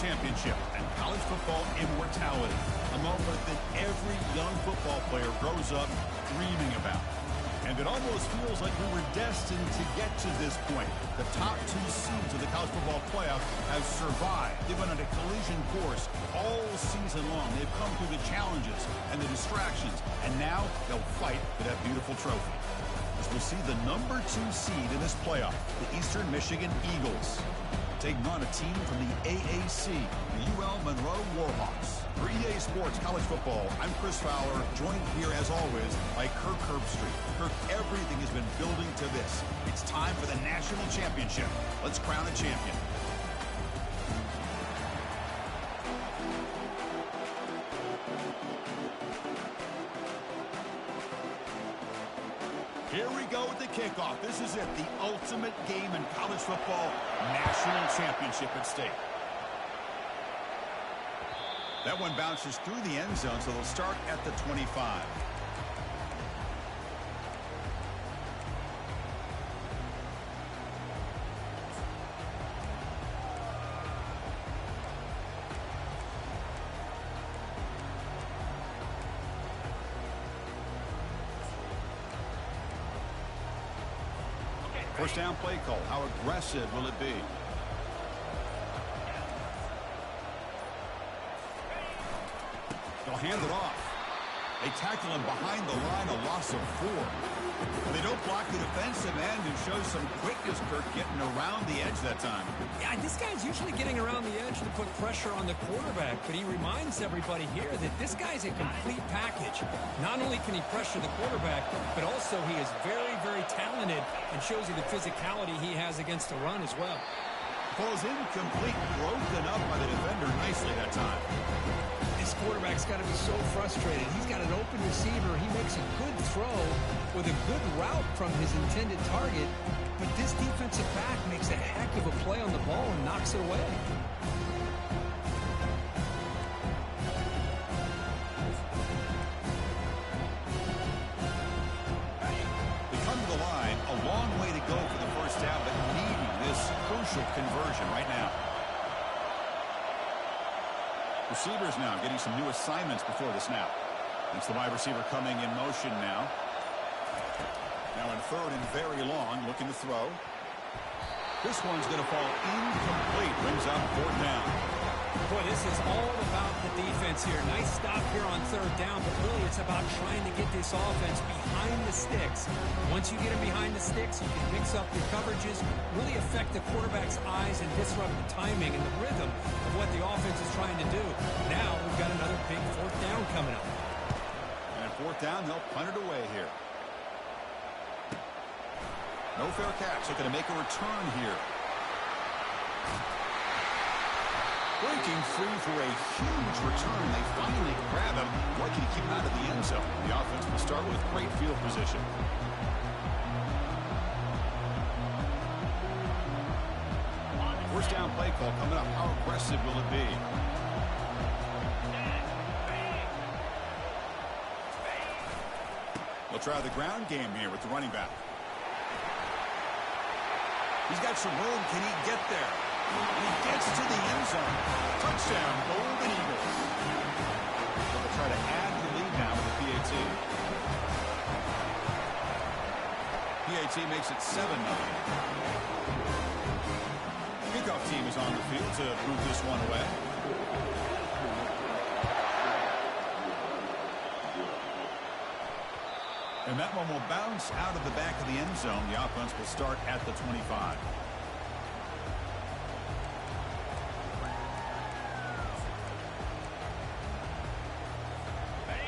championship and college football immortality. A moment that every young football player grows up dreaming about. And it almost feels like we were destined to get to this point. The top two seeds of the college football playoff have survived. They've been on a collision course all season long. They've come through the challenges and the distractions, and now they'll fight for that beautiful trophy. As we see the number 2 seed in this playoff, the Eastern Michigan Eagles, taking on a team from the AAC, the UL Monroe Warhawks. For EA Sports College Football, I'm Chris Fowler, joined here as always by Kirk Herbstreit. Kirk, everything has been building to this. It's time for the national championship. Let's crown a champion. Here we go with the kickoff. This is it, the ultimate game in college football, national championship at stake. That one bounces through the end zone, so they'll start at the 25. First down play call. How aggressive will it be? They'll hand it off. They tackle him behind the line, a loss of 4. And they don't block the defensive end, who shows some quickness, Kirk, getting around the edge that time. Yeah, this guy's usually getting around the edge to put pressure on the quarterback, but he reminds everybody here that this guy's a complete package. Not only can he pressure the quarterback, but also he is very, very talented and shows you the physicality he has against the run as well. Falls incomplete, broken up by the defender nicely that time. This quarterback's got to be so frustrated. He's got an open receiver. He makes a good throw with a good route from his intended target, but this defensive back makes a heck of a play on the ball and knocks it away. They come to the line, a long way to go for the first down, but needing this crucial conversion right now. Receivers now getting some new assignments before the snap. It's the wide receiver coming in motion now. Now in third and very long, looking to throw. This one's going to fall incomplete. Brings up 4th down. Boy, this is all about the defense here. Nice stop here on 3rd down, but really it's about trying to get this offense behind the sticks. Once you get them behind the sticks, you can mix up your coverages, really affect the quarterback's eyes and disrupt the timing and the rhythm of what the offense is trying to do. Now we've got another big 4th down coming up. And at 4th down, they'll punt it away here. No fair catch. Looking to make a return here. Breaking free for a huge return. They finally grab him. Why can he keep him out of the end zone? The offense will start with great field position. First down play call coming up. How aggressive will it be? They'll try the ground game here with the running back. He's got some room. Can he get there? He gets to the end zone. Touchdown, Golden Eagles. They'll try to add the lead now with the PAT. PAT makes it 7-0. Kickoff team is on the field to move this one away. And that one will bounce out of the back of the end zone. The offense will start at the 25.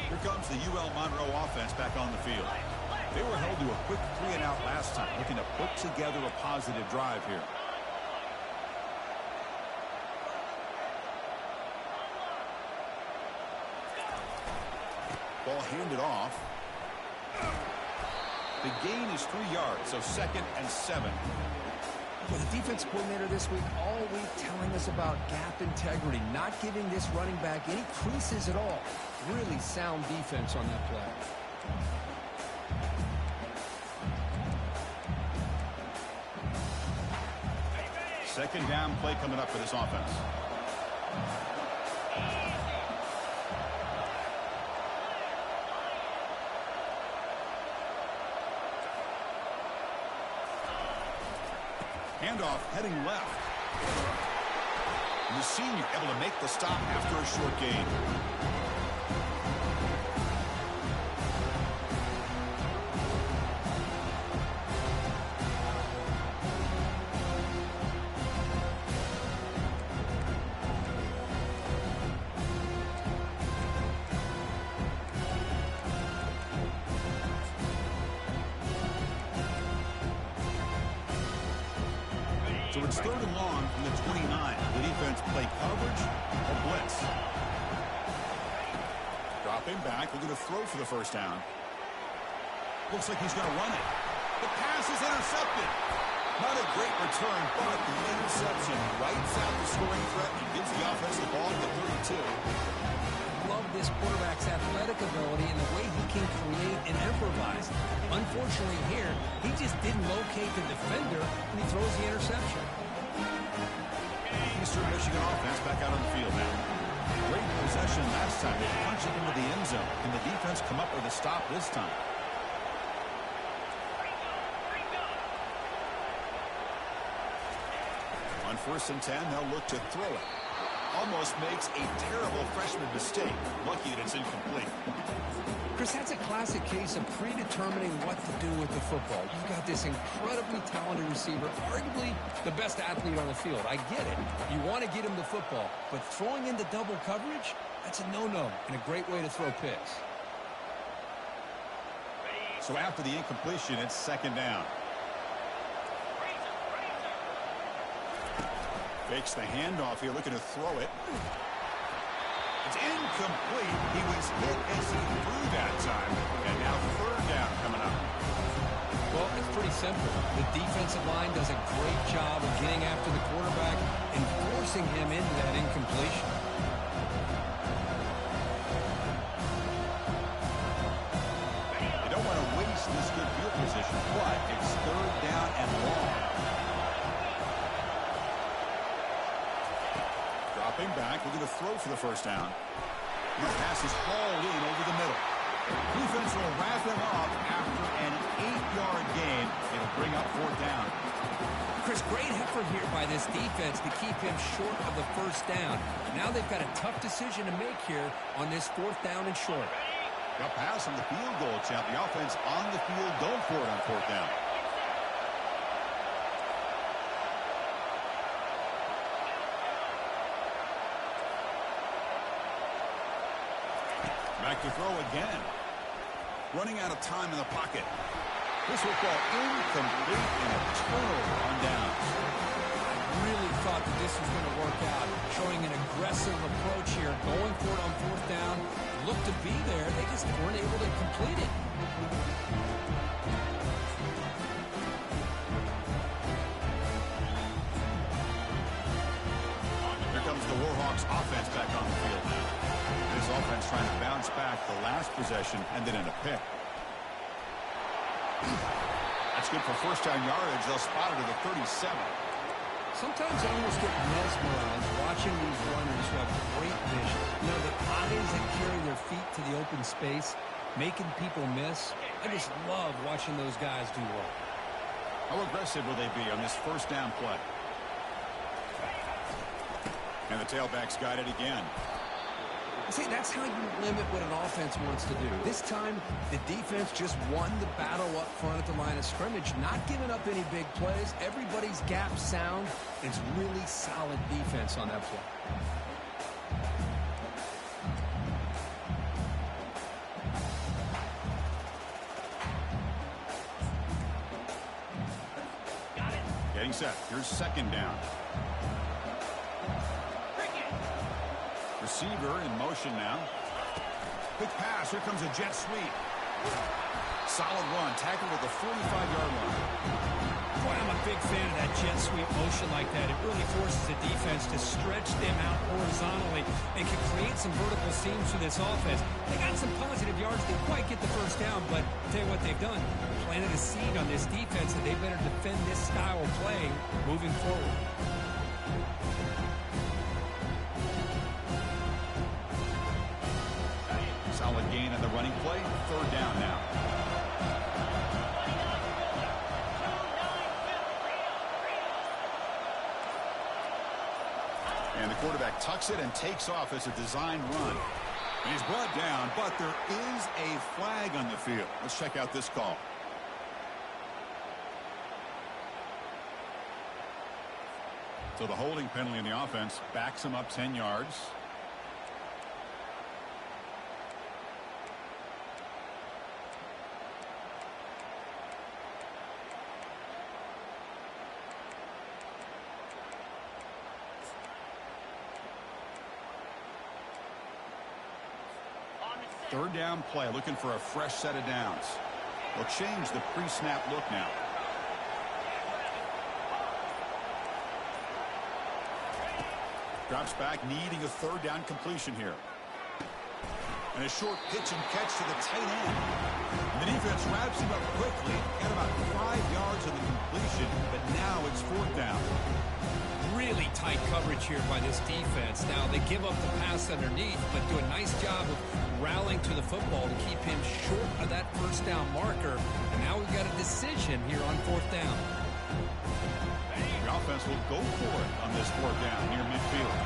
Here comes the UL Monroe offense back on the field. They were held to a quick 3-and-out last time, looking to put together a positive drive here. Ball handed off. The gain is 3 yards, so 2nd and 7. Well, the defense coordinator this week all week telling us about gap integrity, not giving this running back any creases at all. Really sound defense on that play. Second down play coming up for this offense. Handoff heading left. And the senior able to make the stop after a short gain. So it's 3rd and long from the 29. The defense play coverage or blitz. Dropping back. We're going to throw for the first down. Looks like he's going to run it. The pass is intercepted. Not a great return, but the interception writes out the scoring threat and gives the offense the ball at the 32. Love this quarterback's athletic ability and the way he can create and improvise. Unfortunately here, he just didn't locate the defender and he throws the interception. Eastern Michigan offense back out on the field now. Great possession last time. They punched it into the end zone. Can the defense come up with a stop this time? On 1st and 10, they'll look to throw it. Almost makes a terrible freshman mistake. Lucky that it's incomplete. Chris, that's a classic case of predetermining what to do with the football. You've got this incredibly talented receiver, arguably the best athlete on the field. I get it. You want to get him the football, but throwing into double coverage, that's a no-no and a great way to throw picks. So after the incompletion, it's 2nd down. Fakes the handoff here, looking to throw it. It's incomplete. He was hit as he threw that time. And now 3rd down coming up. Well, it's pretty simple. The defensive line does a great job of getting after the quarterback and forcing him into that incompletion. They don't want to waste this good field position, but it's 3rd down and long. Dropping back, we're going to throw for the first down. The pass is hauled in over the middle. Defense will wrap him up after an 8-yard gain. It'll bring up 4th down. Chris, great effort here by this defense to keep him short of the first down. Now they've got a tough decision to make here on this 4th down and short. Got pass on the field goal attempt. The offense on the field going for it on 4th down. Back to throw again. Running out of time in the pocket. This football incomplete and a turnover on downs. I really thought that this was going to work out. Showing an aggressive approach here. Going for it on 4th down. Looked to be there. They just weren't able to complete it. Here comes the Warhawks offense back on the field now. This offense trying to bounce back. The last possession ended in a pick. That's good for 1st down yardage. They'll spot it at the 37. Sometimes I almost get mesmerized watching these runners who have great vision. You know, the eyes that carry their feet to the open space, making people miss. I just love watching those guys do well. How aggressive will they be on this 1st down play? And the tailback's got it again. See, that's how you limit what an offense wants to do. This time, the defense just won the battle up front at the line of scrimmage, not giving up any big plays. Everybody's gap sound. It's really solid defense on that play. Getting set. Here's 2nd down. Receiver in motion now. Quick pass. Here comes a jet sweep. Solid run. Tackled at the 45-yard line. Boy, I'm a big fan of that jet sweep motion like that. It really forces the defense to stretch them out horizontally and can create some vertical seams for this offense. They got some positive yards. They didn't quite get the first down, but I'll tell you what they've done. Planted a seed on this defense that they better defend this style of playing moving forward. running play. Third down now. And the quarterback tucks it and takes off as a designed run. And he's brought down, but there is a flag on the field. Let's check out this call. So the holding penalty in the offense backs him up 10 yards. Third down play, looking for a fresh set of downs. They'll change the pre-snap look now. Drops back, needing a third down completion here. And a short pitch and catch to the tight end. And the defense wraps him up quickly. Got about 5 yards of the completion, but now it's fourth down. Really tight coverage here by this defense. Now they give up the pass underneath, but do a nice job of rallying to the football to keep him short of that first down marker. And now we've got a decision here on fourth down. The offense will go for it on this fourth down near midfield.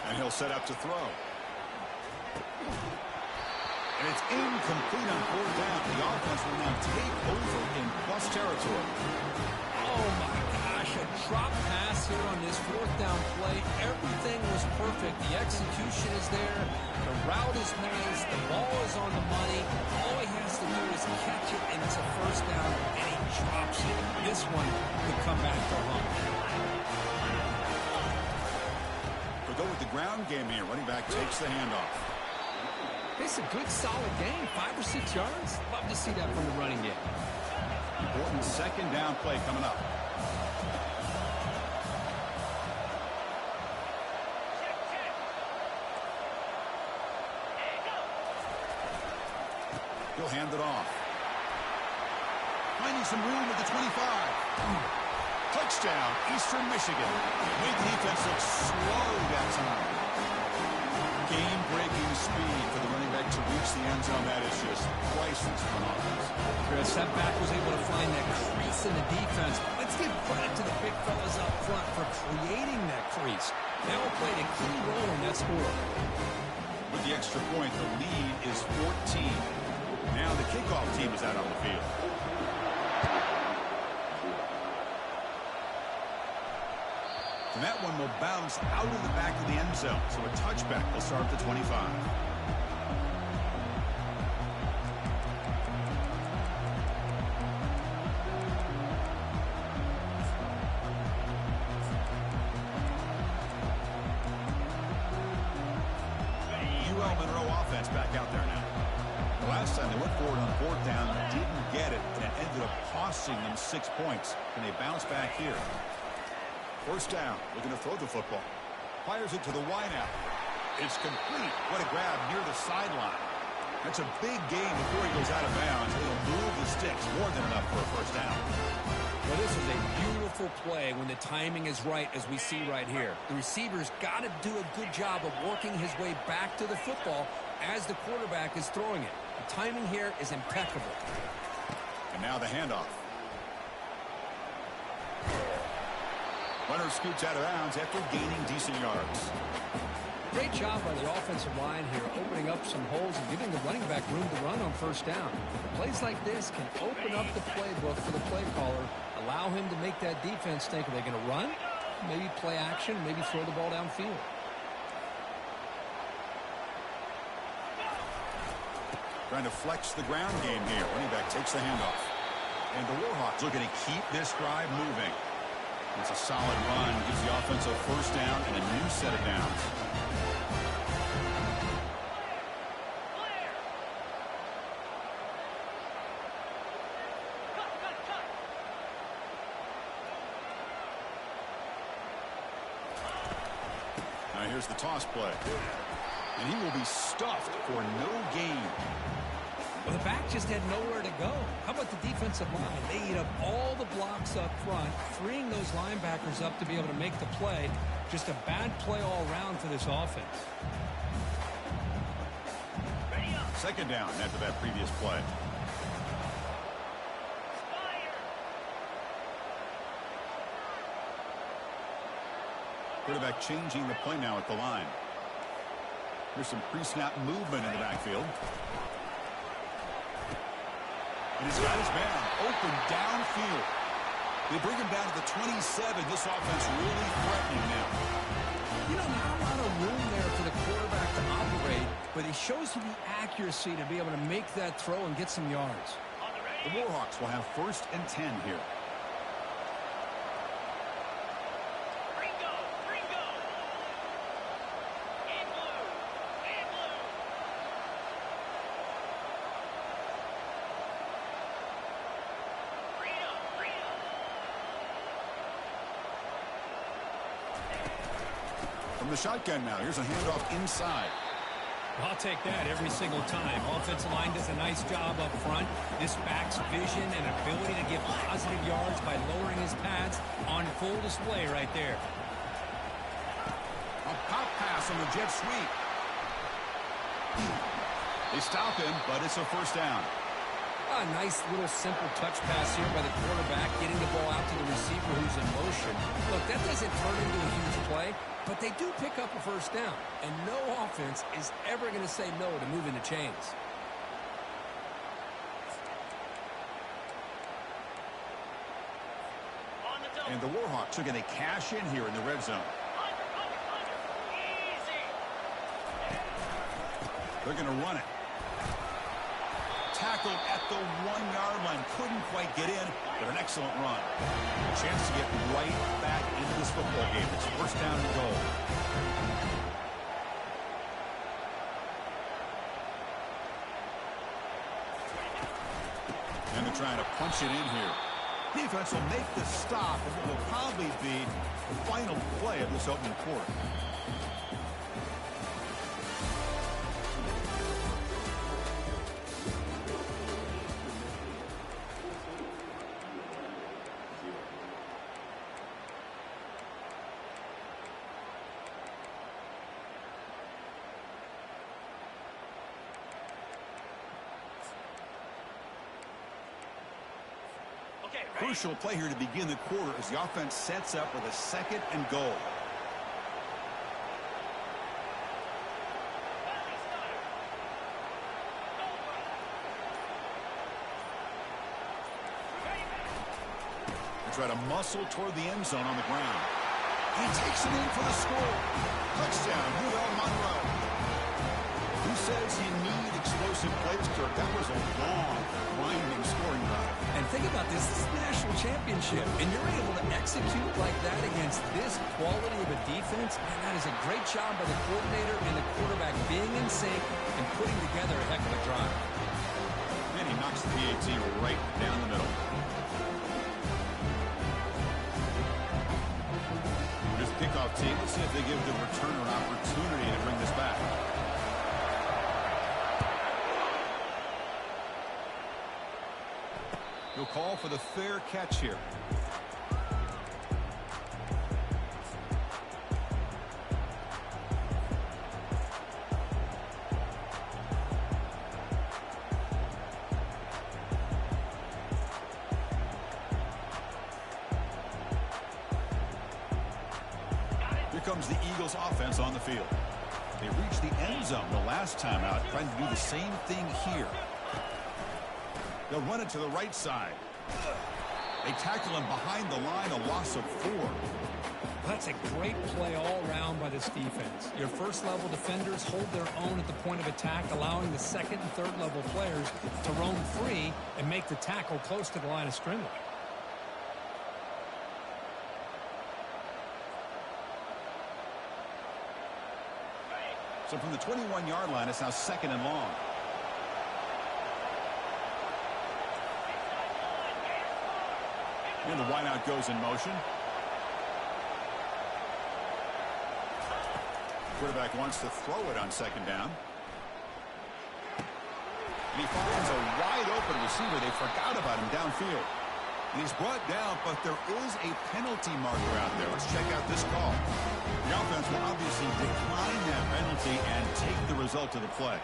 And he'll set up to throw. And it's incomplete on fourth down. The offense will now take over in plus territory. Oh my gosh, a drop pass here on this fourth down play. Everything was perfect. The execution is there. The route is nice. The ball is on the money. All he has to do is catch it, and it's a first down, and he drops it. This one could come back to haunt. Go with the ground game here. Running back takes the handoff. It's a good, solid game. 5 or 6 yards. Love to see that from the running game. Important second down play coming up. He'll hand it off. Finding some room at the 25. Touchdown, Eastern Michigan. Made the defense look slow that time. Game-breaking speed for the running back to reach the end zone. That is just priceless for an offense. Chris, that back was able to find that crease in the defense. Let's give credit to the big fellas up front for creating that crease. Now played a key role in that score. With the extra point, the lead is 14. Now the kickoff team is out on the field. And that one will bounce out of the back of the end zone. So a touchback will start at the 25. UL Monroe offense back out there now. The last time they went forward on fourth down, didn't get it, and it ended up costing them 6 points. And they bounce back here. First down, looking to throw the football. Fires it to the wideout. It's complete. What a grab near the sideline. That's a big gain before he goes out of bounds. He'll move the sticks, more than enough for a first down. Well, this is a beautiful play when the timing is right, as we see right here. The receiver's got to do a good job of working his way back to the football as the quarterback is throwing it. The timing here is impeccable. And now the handoff. Runner scoots out of bounds after gaining decent yards. Great job by the offensive line here, opening up some holes and giving the running back room to run on first down. Plays like this can open up the playbook for the play caller, allow him to make that defense think, are they going to run? Maybe play action, maybe throw the ball downfield. Trying to flex the ground game here. Running back takes the handoff. And the Warhawks looking to keep this drive moving. It's a solid run. Gives the offense a first down and a new set of downs. Now here's the toss play. And he will be stuffed for no gain. Well, the back just had nowhere to go. How about the defensive line? They eat up all the blocks up front, freeing those linebackers up to be able to make the play. Just a bad play all around for this offense. Second down after that previous play. Quarterback changing the play now at the line. There's some pre-snap movement in the backfield. And he's got his man open downfield. They bring him down to the 27. This offense really threatening now. You know, not a lot of room there for the quarterback to operate, but he shows you the accuracy to be able to make that throw and get some yards. The Warhawks will have 1st and 10 here. From the shotgun now, here's a handoff inside. I'll take that every single time. Offensive line does a nice job up front. This back's vision and ability to get positive yards by lowering his pads on full display right there. A pop pass on the jet sweep. They stop him, but it's a 1st down. A nice little simple touch pass here by the quarterback, getting the ball out to the receiver who's in motion. Look, that doesn't turn into a huge play, but they do pick up a 1st down. And no offense is ever going to say no to moving the chains. And the Warhawks are going to cash in here in the red zone. They're going to run it. Tackled at the 1-yard line. Couldn't quite get in, but an excellent run. A chance to get right back into this football game. It's 1st down and goal. And they're trying to punch it in here. Defense will make the stop, and it will probably be the final play of this opening quarter. Crucial play here to begin the quarter as the offense sets up with a 2nd and goal. They try to muscle toward the end zone on the ground. He takes it in for the score. Touchdown, UL Monroe. Who says you need explosive plays, Kirk? That was a long, winding scoring drive. And think about this. This is the national championship, and you're able to execute like that against this quality of a defense, and that is a great job by the coordinator and the quarterback being in sync and putting together a heck of a drive. And he knocks the PAT right down the middle. Here's the kickoff team. Let's see if they give the returner an opportunity to bring this back. He'll call for the fair catch here. Here comes the Eagles offense on the field. They reached the end zone the last time out, trying to do the same thing here. They'll run it to the right side. They tackle him behind the line, a loss of 4. That's a great play all around by this defense. Your first-level defenders hold their own at the point of attack, allowing the second and third-level players to roam free and make the tackle close to the line of scrimmage. So from the 21-yard line, it's now 2nd and long. And the wideout goes in motion. Quarterback wants to throw it on second down. And he finds a wide open receiver. They forgot about him downfield. And he's brought down, but there is a penalty marker out there. Let's check out this call. The offense will obviously decline that penalty and take the result of the play.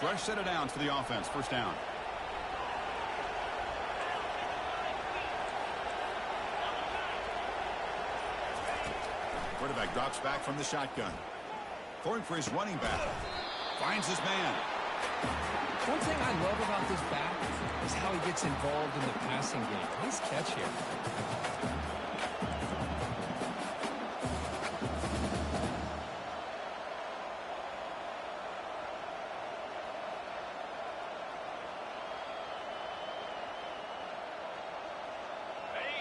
Fresh set of downs for the offense. First down. Quarterback drops back from the shotgun. Throwing for his running back. Finds his man. One thing I love about this back is how he gets involved in the passing game. Nice catch here.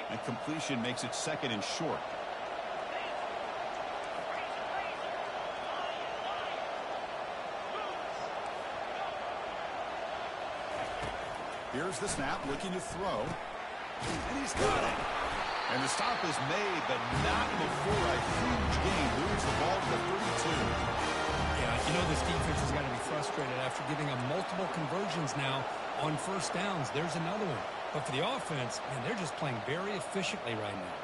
And completion makes it second and short. Here's the snap, looking to throw. And he's got it. And the stop is made, but not before a huge gain. Moves the ball to the 32. Yeah, you know this defense has got to be frustrated after giving up multiple conversions now on first downs. There's another one. But for the offense, man, they're just playing very efficiently right now.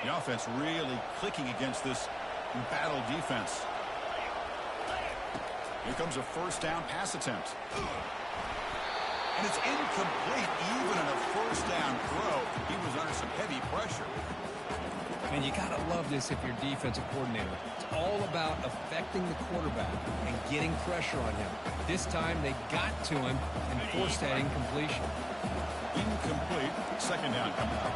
The offense really clicking against this battle defense. Here comes a first down pass attempt. And it's incomplete even on a first down throw. He was under some heavy pressure. And you got to love this if you're defensive coordinator. It's all about affecting the quarterback and getting pressure on him. This time they got to him and forced that incompletion. Incomplete. Second down coming up.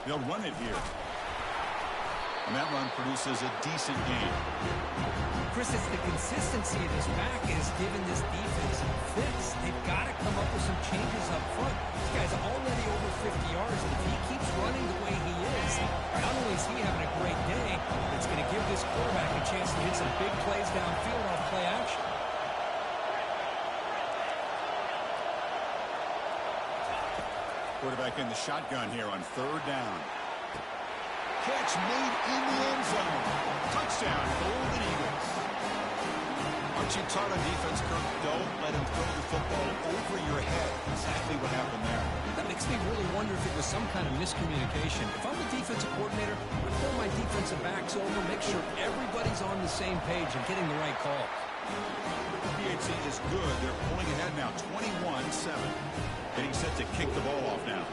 They'll run it here. And that run produces a decent gain. Chris, it's the consistency of this back is giving this defense fits. They've got to come up with some changes up front. This guy's already over 50 yards, and if he keeps running the way he is, not only is he having a great day, it's going to give this quarterback a chance to hit some big plays downfield off play action. Quarterback in the shotgun here on third down. Catch made in the end zone. Touchdown, Golden Eagles. Aren't you taught on defense, Kirk? Don't let him throw the football over your head. Exactly what happened there. That makes me really wonder if it was some kind of miscommunication. If I'm the defensive coordinator, I pull my defensive backs over, make sure everybody's on the same page and getting the right call. PHC is good. They're pulling ahead now, 21-7. Getting set to kick the ball off now.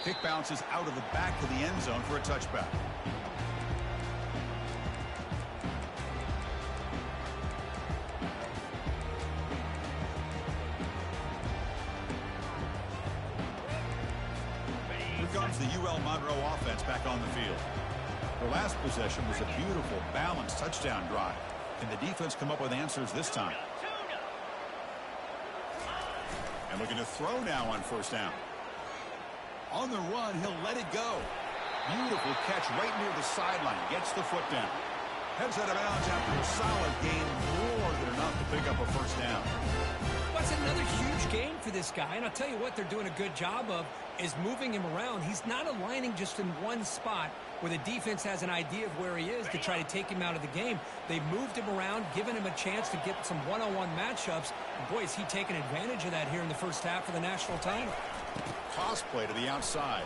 Kick bounces out of the back of the end zone for a touchback. Here comes the UL Monroe offense back on the field. The last possession was a beautiful, balanced touchdown drive. Can the defense come up with answers this time? And looking to throw now on first down. On the run, he'll let it go. Beautiful catch right near the sideline. Gets the foot down. Heads out of bounds after a solid gain. More than enough to pick up a first down. What's another huge game for this guy? And I'll tell you what they're doing a good job of is moving him around. He's not aligning just in one spot where the defense has an idea of where he is to try to take him out of the game. They've moved him around, given him a chance to get some one-on-one matchups. And boy, is he taking advantage of that here in the first half of the national title. Toss play to the outside.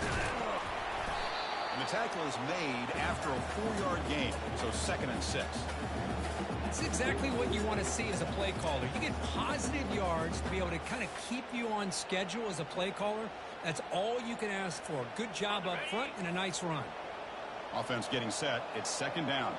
And the tackle is made after a 4-yard gain, so 2nd and 6. That's exactly what you want to see as a play caller. You get positive yards to be able to kind of keep you on schedule as a play caller. That's all you can ask for. Good job up front and a nice run. Offense getting set. It's 2nd down.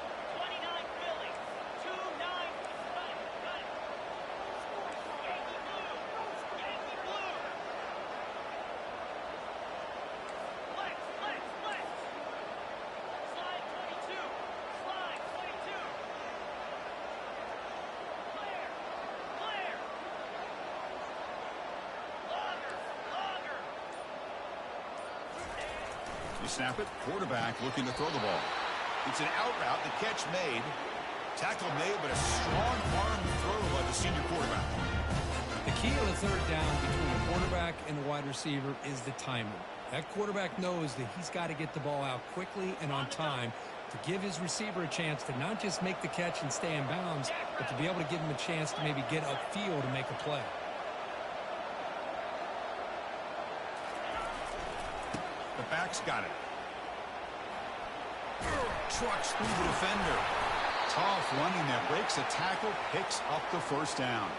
snap it. Quarterback looking to throw the ball. It's an out route. The catch made. Tackle made, but a strong arm throw by the senior quarterback. The key on the third down between the quarterback and the wide receiver is the timing. That quarterback knows that he's got to get the ball out quickly and on time to give his receiver a chance to not just make the catch and stay in bounds, but to be able to give him a chance to maybe get upfield and make a play. The back's got it. Trucks through the defender. Tough running there. Breaks a tackle, picks up the first down.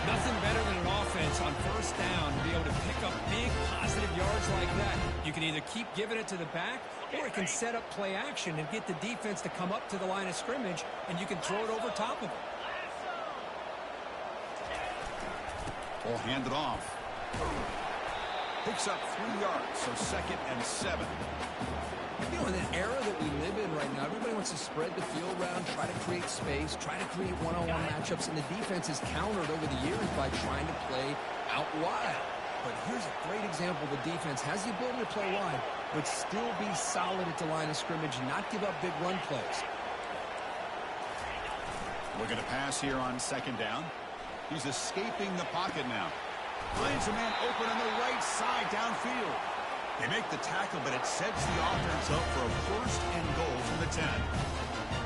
Nothing better than an offense on first down to be able to pick up big positive yards like that. You can either keep giving it to the back, or it can set up play action and get the defense to come up to the line of scrimmage, and you can throw it over top of it. Ball handed off. Picks up 3 yards, so 2nd and 7. You know, in an era that we live in right now, everybody wants to spread the field around, try to create space, try to create one-on-one matchups, and the defense is countered over the years by trying to play out wide. But here's a great example. The defense has the ability to play wide, but still be solid at the line of scrimmage and not give up big run plays. We're going to pass here on 2nd down. He's escaping the pocket now. Finds a man open on the right side downfield. They make the tackle, but it sets the offense up for a 1st and goal from the 10.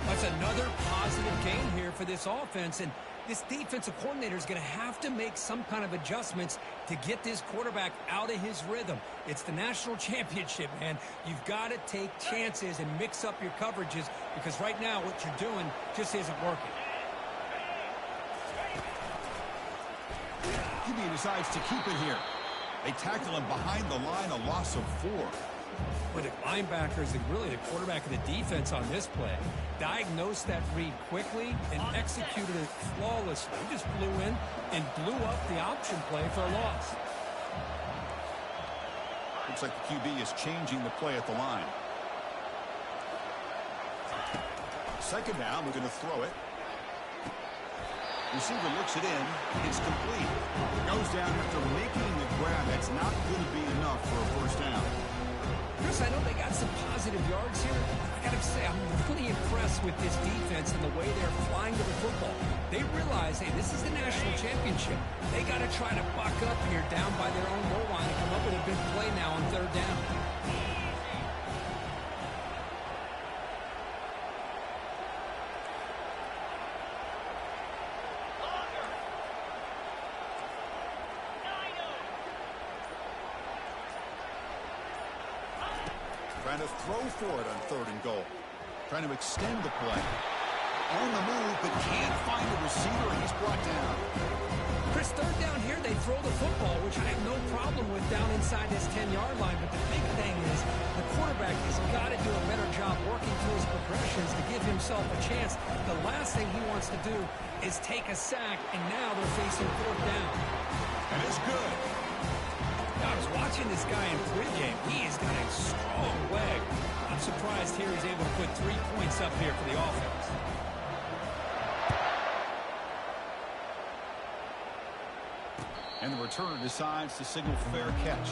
That's another positive gain here for this offense, and this defensive coordinator is going to have to make some kind of adjustments to get this quarterback out of his rhythm. It's the national championship, man. You've got to take chances and mix up your coverages, because right now what you're doing just isn't working. QB decides to keep it here. They tackle him behind the line, a loss of 4. Well, the linebackers and really the quarterback of the defense on this play diagnosed that read quickly and executed it flawlessly. He just flew in and blew up the option play for a loss. Looks like the QB is changing the play at the line. 2nd down, we're going to throw it. Receiver looks it in. It's complete. Goes down after making the grab. That's not going to be enough for a 1st down. Chris, I know they got some positive yards here. I got to say, I'm really impressed with this defense and the way they're flying to the football. They realize, hey, this is the national championship. They got to try to buck up here down by their own goal line and come up with a big play now on 3rd down. Trying to throw for it on 3rd and goal. Trying to extend the play. On the move, but can't find a receiver, and he's brought down. Chris, 3rd down here, they throw the football, which I have no problem with down inside this 10-yard line. But the big thing is the quarterback has got to do a better job working through his progressions to give himself a chance. The last thing he wants to do is take a sack, and now they're facing 4th down. And it's good. I was watching this guy in pregame. He has got a strong leg. I'm surprised here he's able to put 3 points up here for the offense. And the returner decides to signal fair catch.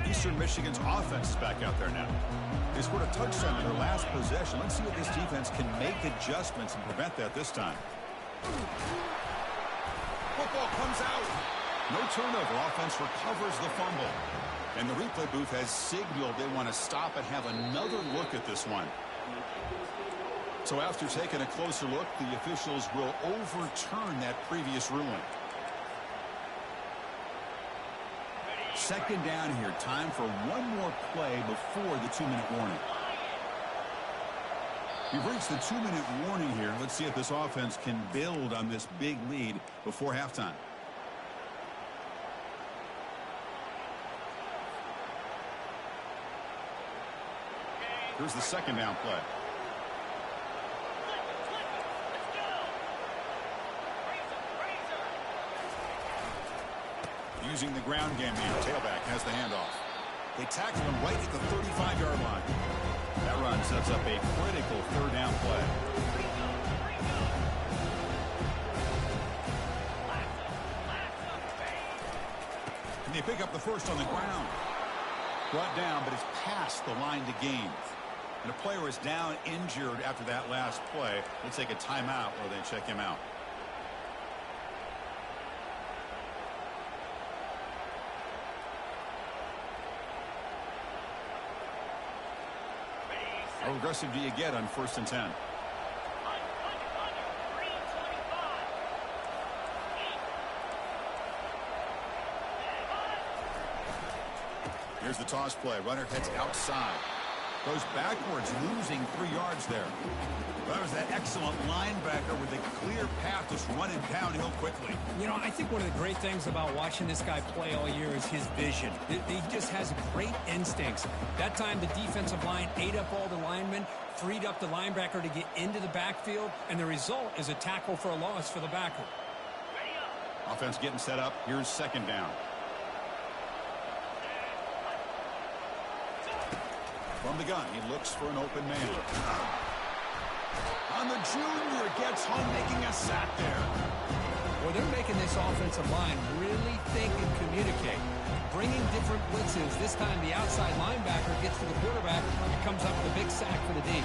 Eastern Michigan's offense is back out there now. They scored a touchdown in their last possession. Let's see if this defense can make adjustments and prevent that this time. Football comes out. No turnover. Offense recovers the fumble. And the replay booth has signaled they want to stop and have another look at this one. So after taking a closer look, the officials will overturn that previous ruling. 2nd down here. Time for one more play before the 2-minute warning. We've reached the 2-minute warning here. Let's see if this offense can build on this big lead before halftime. Here's the 2nd down play. using the ground game here. Tailback has the handoff. They tackle him right at the 35-yard line. That run sets up a critical third down play. And they pick up the first on the ground. Brought down, but it's past the line to gain. And a player is down injured after that last play. They'll take a timeout or they check him out. How aggressive do you get on 1st and 10? Here's the toss play. Runner heads outside. Goes backwards, losing 3 yards there. That was that excellent linebacker with a clear path, just running downhill quickly. You know, I think one of the great things about watching this guy play all year is his vision. He just has great instincts. That time, the defensive line ate up all the linemen, freed up the linebacker to get into the backfield, and the result is a tackle for a loss for the backer. Offense getting set up. Here's 2nd down. From the gun, he looks for an open man. On the junior, gets home, making a sack there. Well, they're making this offensive line really think and communicate. Bringing different blitzes. This time, the outside linebacker gets to the quarterback and comes up with a big sack for the D.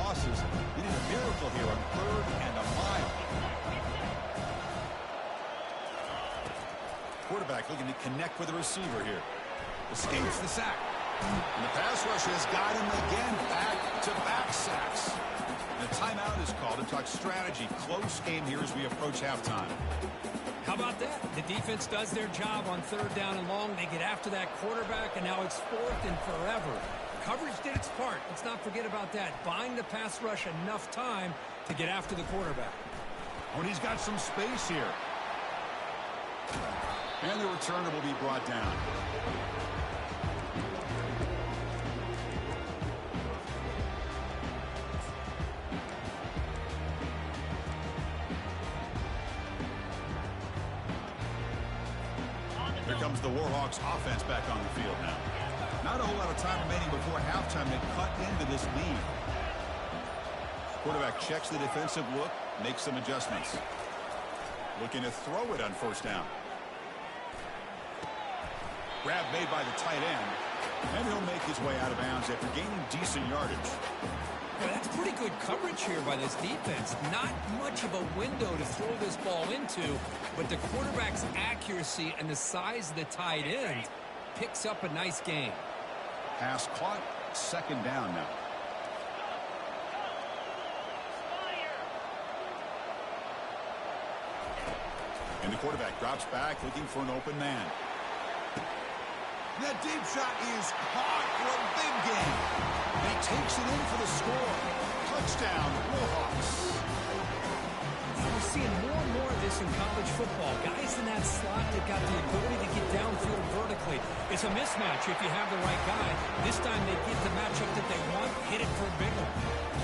losses. They need a miracle here on 3rd and a mile. Quarterback looking to connect with the receiver here. Escapes the sack. And the pass rush has got him again. Back-to-back sacks. And a timeout is called to talk strategy. Close game here as we approach halftime. How about that? The defense does their job on 3rd down and long. They get after that quarterback, and now it's 4th and forever. Coverage did its part. Let's not forget about that. Buying the pass rush enough time to get after the quarterback. When he's got some space here. And the returner will be brought down. Here comes the Warhawks offense back on the field now. Not a whole lot of time remaining before halftime to cut into this lead. Quarterback checks the defensive look, makes some adjustments. Looking to throw it on 1st down. Grab made by the tight end. And he'll make his way out of bounds after gaining decent yardage. Well, that's pretty good coverage here by this defense. Not much of a window to throw this ball into, but the quarterback's accuracy and the size of the tight end picks up a nice gain. Pass caught, 2nd down now. And the quarterback drops back looking for an open man. That deep shot is caught for a big gain. And he takes it in for the score. Touchdown, Warhawks. Now we're seeing more and more of this in college football. Guys in that slot that got the ability to get downfield vertically. It's a mismatch if you have the right guy. This time they get the matchup that they want, hit it for a big one.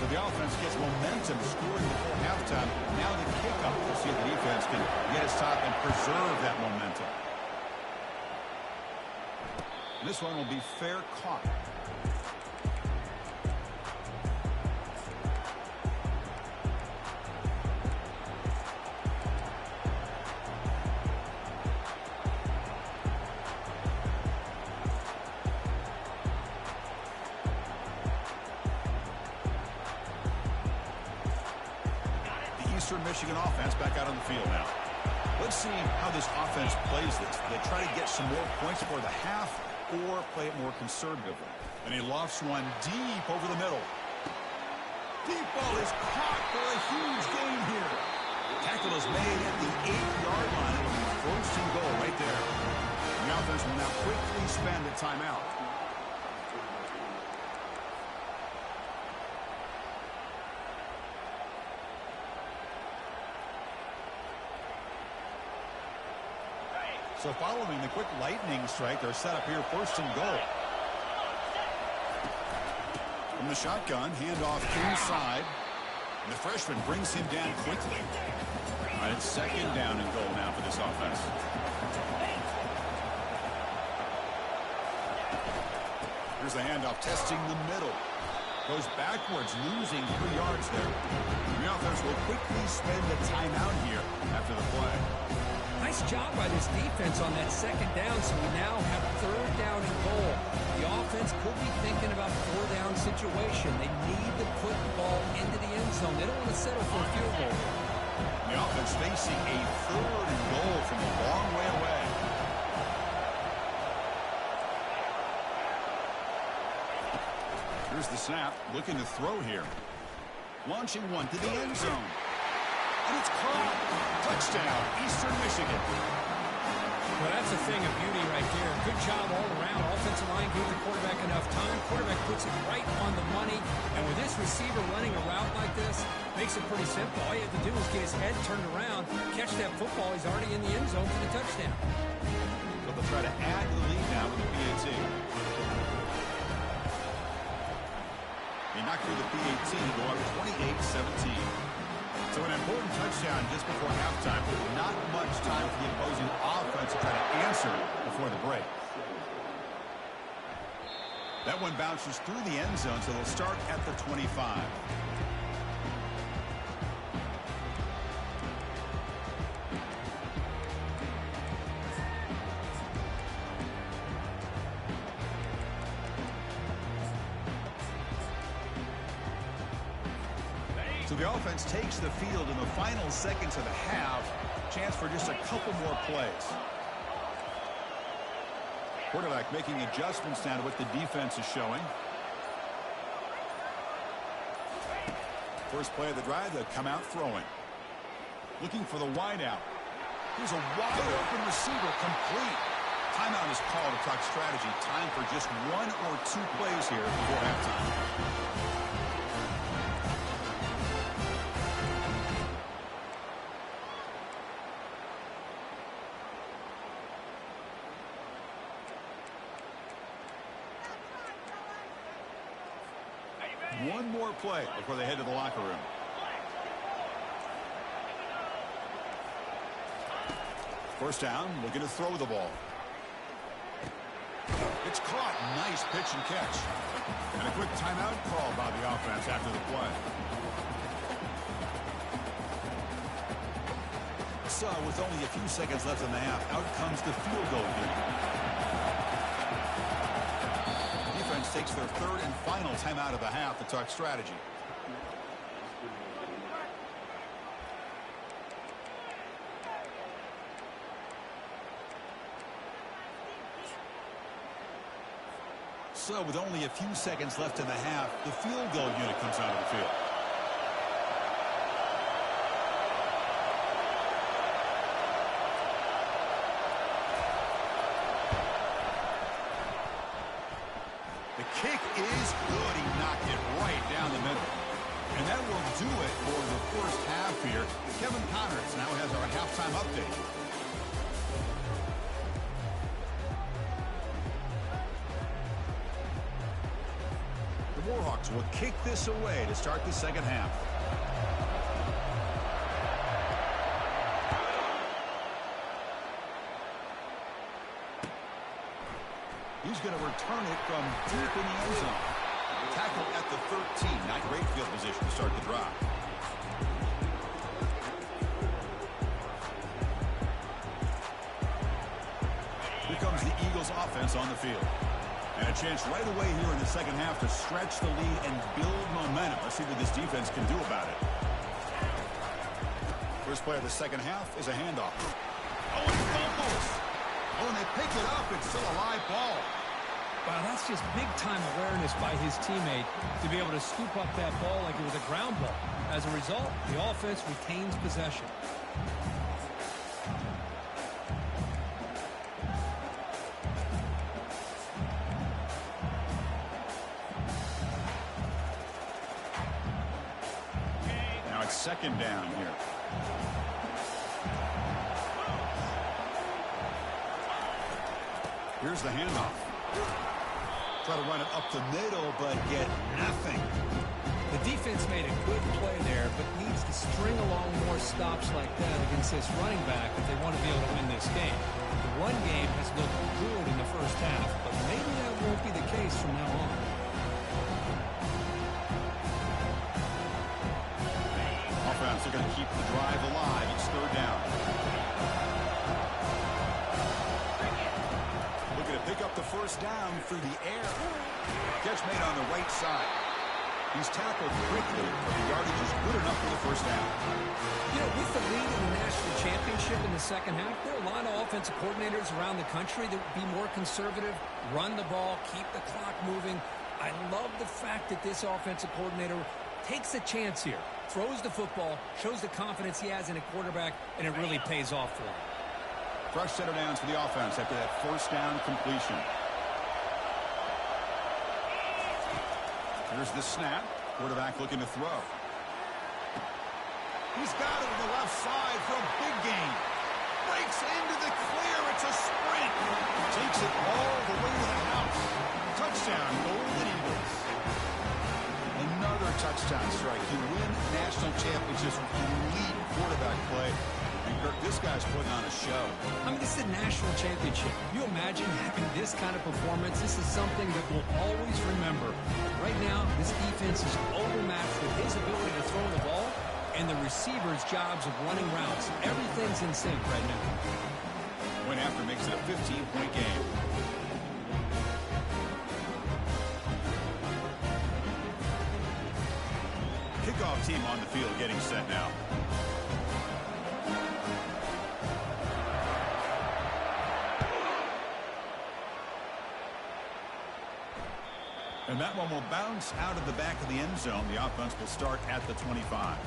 So the offense gets momentum, scoring before halftime. Now the kickoff. We'll see if the defense can get his top and preserve that momentum. This one will be fair caught. The Eastern Michigan offense back out on the field now. Let's see how this offense plays this. They try to get some more points for the half or play it more conservatively. And he lofts one deep over the middle. Deep ball is caught for a huge gain here. Tackle is made at the 8-yard line. It will be 1st and goal right there. The offense will now quickly spend a timeout. So following the quick lightning strike, they're set up here 1st and goal. From the shotgun, handoff inside. And the freshman brings him down quickly. All right, it's 2nd down and goal now for this offense. Here's the handoff, testing the middle. Goes backwards, losing 3 yards there. The offense will quickly spend a timeout here after the play. Nice job by this defense on that 2nd down, so we now have 3rd down and goal. The offense could be thinking about 4th-down situation. They need to put the ball into the end zone. They don't want to settle for a field goal. The offense facing a 3rd and goal from a long way away. Here's the snap, looking to throw here. Launching one to the end zone. And it's caught. Touchdown, Eastern Michigan. Well, that's a thing of beauty right there. Good job all around. Offensive line gave the quarterback enough time. Quarterback puts it right on the money. And with this receiver running a route like this, makes it pretty simple. All you have to do is get his head turned around, catch that football. He's already in the end zone for the touchdown. So they'll try to add to the lead now with the PAT. They knocked through the PAT to go up 28-17. So an important touchdown just before halftime. Not much time for the opposing offense to try to answer before the break. That one bounces through the end zone, so they'll start at the 25. So the offense takes the field in the final seconds of the half. Chance for just a couple more plays. Quarterback making adjustments now to what the defense is showing. First play of the drive, they come out throwing. Looking for the wide out. Here's a wide open receiver, complete. Timeout is called to talk strategy. Time for just 1 or 2 plays here before halftime. One more play before they head to the locker room. First down, looking to throw the ball. It's caught. Nice pitch and catch. And a quick timeout call by the offense after the play. So with only a few seconds left in the half, out comes the field goal unit. Defense takes their third and final timeout of the half to talk strategy. So with only a few seconds left in the half, the field goal unit comes out of the field. The kick is good. He knocked it right down the middle. And that will do it for the first half here. Kevin Connors now has our halftime update. The Warhawks will kick this away to start the second half. He's going to return it from deep in the end zone. Tackle at the 13. Not great field position to start the drive. Here comes the Eagles offense on the field. And a chance right away here in the second half to stretch the lead and build momentum. Let's see what this defense can do about it. First play of the second half is a handoff. Oh, and fumbles. Oh, and they pick it up. It's still a live ball. Wow, that's just big-time awareness by his teammate to be able to scoop up that ball like it was a ground ball. As a result, the offense retains possession. Now it's second down here. Here's the handoff. Try to run it up the middle, but get nothing. The defense made a good play there, but needs to string along more stops like that against this running back if they want to be able to win this game. The run game has looked good in the first half, but maybe that won't be the case from now on. Offense are going to keep the drive alive. It's third down. Pick up the first down through the air. Catch made on the right side. He's tackled quickly, but the yardage is good enough for the first down. You know, with the lead in the national championship in the second half, there are a lot of offensive coordinators around the country that would be more conservative, run the ball, keep the clock moving. I love the fact that this offensive coordinator takes a chance here, throws the football, shows the confidence he has in a quarterback, and it really pays off for him. Fresh set of downs for the offense after that first down completion. Here's the snap. Quarterback looking to throw. He's got it on the left side for a big gain. Breaks into the clear. It's a sprint. Takes it all the way to the house. Touchdown, Golden Eagles. Another touchdown strike. You win national championships with elite quarterback play. And Kirk, this guy's putting on a show. I mean, this is a national championship. Can you imagine having this kind of performance? This is something that we'll always remember. Right now, this defense is overmatched with his ability to throw the ball and the receivers' jobs of running routes. Everything's in sync right now. Went after makes it a 15-point game. kickoff team on the field getting set now. And that one will bounce out of the back of the end zone. The offense will start at the 25.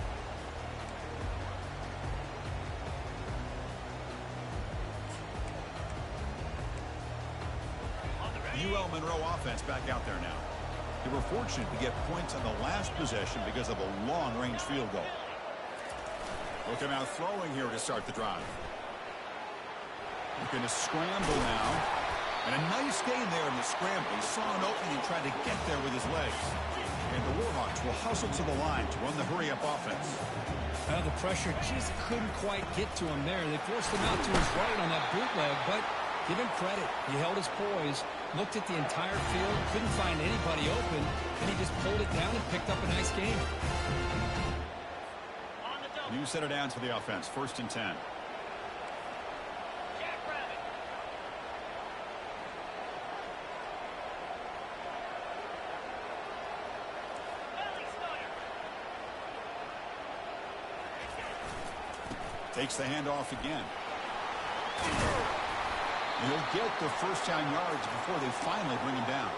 UL Monroe offense back out there now. They were fortunate to get points on the last possession because of a long-range field goal. Looking out throwing here to start the drive. Looking to scramble now. And a nice gain there in the scramble. He saw an opening and tried to get there with his legs. And the Warhawks will hustle to the line to run the hurry-up offense. Well, the pressure just couldn't quite get to him there. They forced him out to his right on that bootleg, but give him credit. He held his poise, looked at the entire field, couldn't find anybody open, and he just pulled it down and picked up a nice gain. New center downs for the offense. 1st and 10. Takes the handoff again. He'll get the first down yards before they finally bring him down.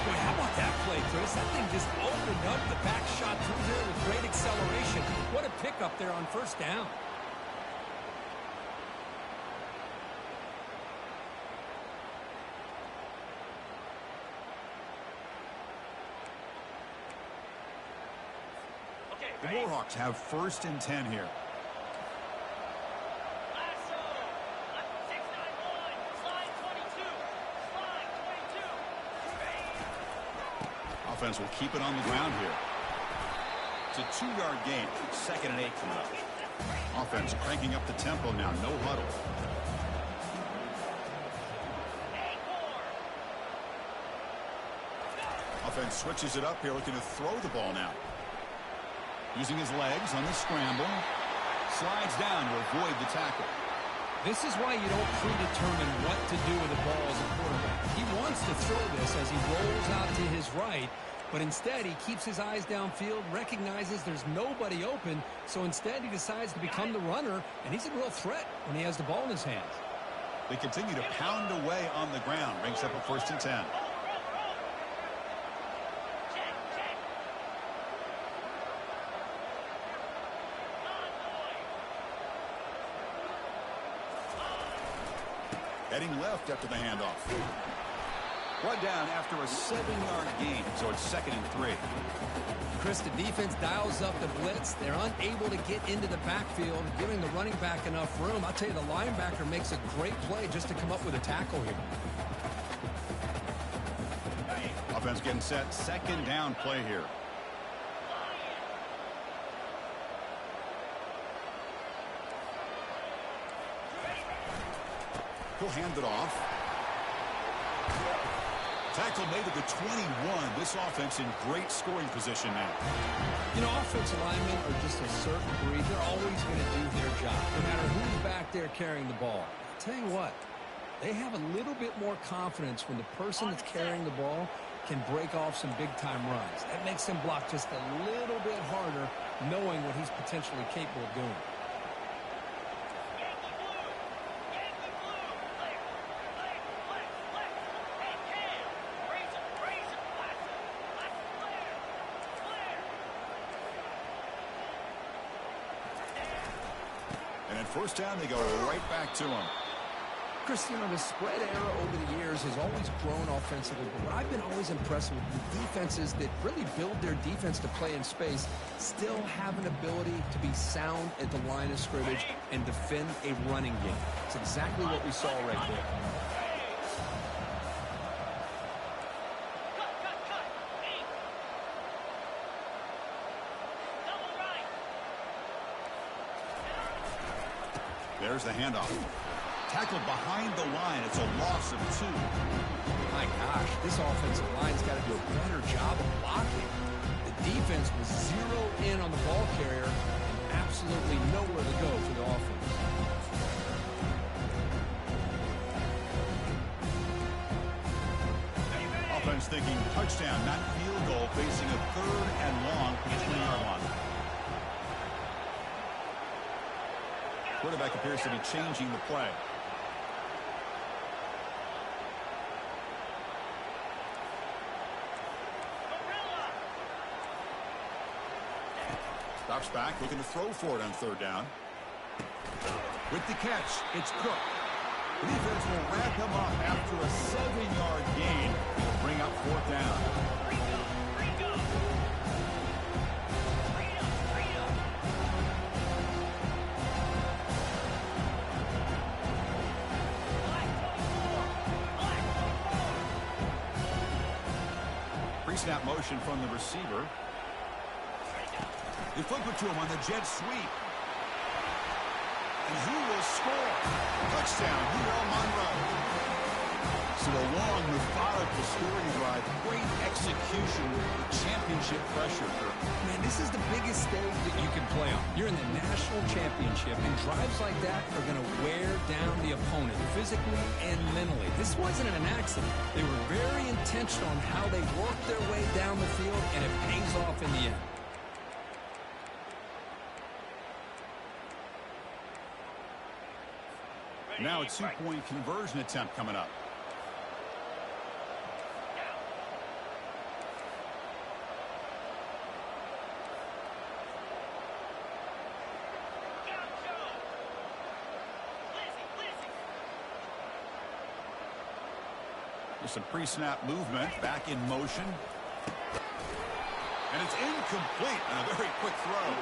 Boy, how about that play, Chris? That thing just opened up. The back shot through there with great acceleration. What a pickup there on 1st down. The Warhawks have 1st and 10 here. Offense will keep it on the ground here. It's a 2-yard gain. 2nd and 8 coming up. Offense cranking up the tempo now. No huddle. Offense switches it up here, looking to throw the ball now. Using his legs on the scramble. Slides down to avoid the tackle. This is why you don't predetermine what to do with the ball as a quarterback. He wants to throw this as he rolls out to his right, but instead he keeps his eyes downfield, recognizes there's nobody open, so instead he decides to become the runner, and he's a real threat when he has the ball in his hands. They continue to pound away on the ground. Brings up a 1st and 10. Heading left after the handoff. Brought down after a 7-yard gain, so it's 2nd and 3. Chris, the defense dials up the blitz. They're unable to get into the backfield, giving the running back enough room. I'll tell you, the linebacker makes a great play just to come up with a tackle here. Offense getting set. 2nd down play here. He'll hand it off. Tackle made at the 21. This offense in great scoring position now. You know, offensive linemen are just a certain breed. They're always going to do their job, no matter who's back there carrying the ball. I'll tell you what, they have a little bit more confidence when the person that's carrying the ball can break off some big-time runs. That makes them block just a little bit harder, knowing what he's potentially capable of doing. And at 1st down, they go right back to him. Chris, you know, the spread era over the years has always grown offensively, but what I've been always impressed with the defenses that really build their defense to play in space still have an ability to be sound at the line of scrimmage and defend a running game. It's exactly what we saw right there. There's the handoff. Tackled behind the line. It's a loss of 2. My gosh, this offensive line's got to do a better job of blocking. The defense was 0 in on the ball carrier and absolutely nowhere to go for the offense. Offense Michigan's thinking touchdown, not field goal, facing a 3rd and long from the 20-yard line. Quarterback appears to be changing the play. Drops back, looking to throw for it on 3rd down. With the catch, it's Cook. The defense will wrap him up after a 7-yard gain. It'll bring up 4th down. Pre-snap motion from the receiver. They flip it to him on the jet sweep. And who will score? Touchdown, UL Monroe. So a long, methodical scoring drive. Great execution with championship pressure. Man, this is the biggest stage that you can play on. You're in the national championship, and drives like that are going to wear down the opponent physically and mentally. This wasn't an accident. They were very intentional on how they worked their way down the field, and it pays off in the end. Now a 2-point conversion attempt coming up. There's some pre-snap movement, back in motion. And it's incomplete on a very quick throw.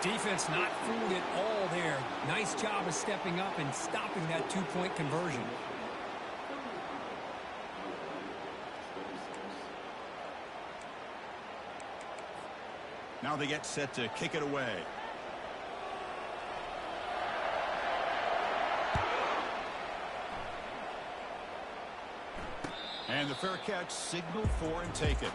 Defense not fooled at all there. Nice job of stepping up and stopping that 2-point conversion. Now they get set to kick it away. And the fair catch, signal for and take it.